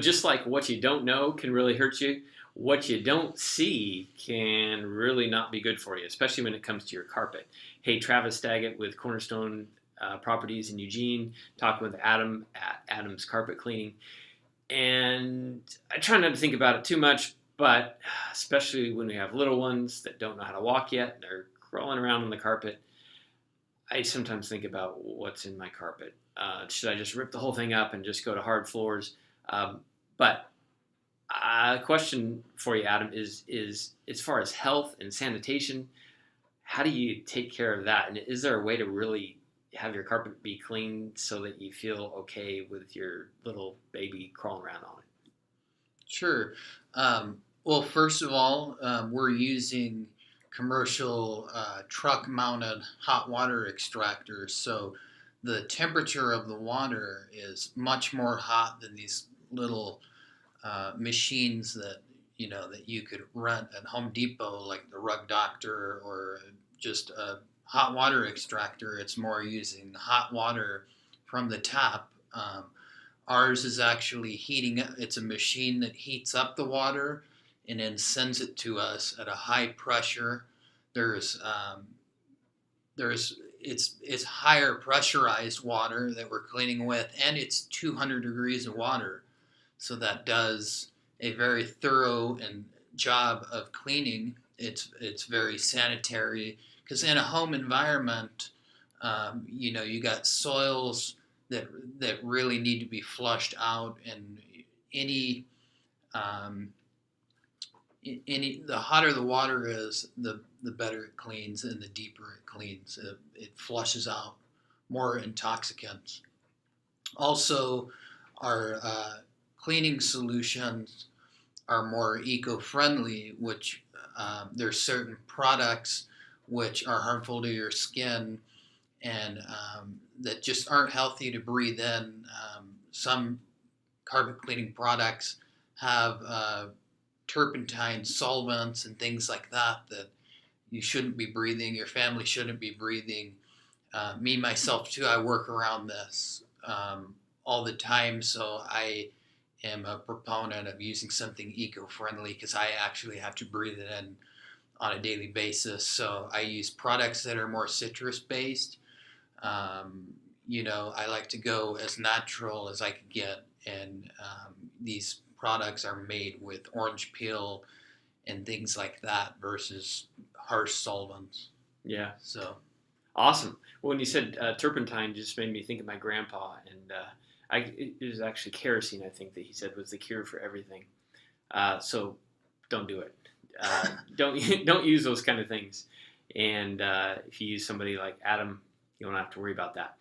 Just like what you don't know can really hurt you, what you don't see can really not be good for you, especially when it comes to your carpet. Hey, Travis Daggett with Cornerstone Properties in Eugene, talking with Adam at Adam's Carpet Cleaning. And I try not to think about it too much, but especially when we have little ones that don't know how to walk yet, they're crawling around on the carpet. I sometimes think about what's in my carpet. Should I just rip the whole thing up and just go to hard floors? But a question for you, Adam, is as far as health and sanitation, how do you take care of that? And is there a way to really have your carpet be clean so that you feel okay with your little baby crawling around on it? Sure. Well, first of all, we're using commercial truck-mounted hot water extractors, so the temperature of the water is much more hot than these little machines that you could rent at Home Depot, like the Rug Doctor or just a hot water extractor. It's more using hot water from the tap. Ours is actually heating. It's a machine that heats up the water and then sends it to us at a high pressure. There's it's higher pressurized water that we're cleaning with, and it's 200 degrees of water. So that does a very thorough and job of cleaning. It's very sanitary because in a home environment, you got soils that really need to be flushed out, and any the hotter the water is, the better it cleans, and the deeper it cleans. It flushes out more intoxicants. Also, our cleaning solutions are more eco-friendly, which there's certain products which are harmful to your skin and that just aren't healthy to breathe in. Some carpet cleaning products have turpentine solvents and things like that you shouldn't be breathing, your family shouldn't be breathing. Me, myself, too, I work around this all the time, so I am a proponent of using something eco-friendly because I actually have to breathe it in on a daily basis. So I use products that are more citrus-based. I like to go as natural as I can get, and these products are made with orange peel and things like that versus harsh solvents. Yeah. So awesome. Well, when you said turpentine, just made me think of my grandpa, and it was actually kerosene, I think, that he said was the cure for everything. So don't do it. Don't use those kind of things. And if you use somebody like Adam, you don't have to worry about that.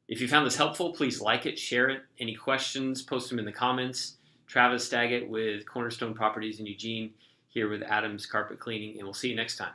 If you found this helpful, please like it, share it. Any questions, post them in the comments. Travis Daggett with Cornerstone Properties in Eugene, here with Adam's Carpet Cleaning, and we'll see you next time.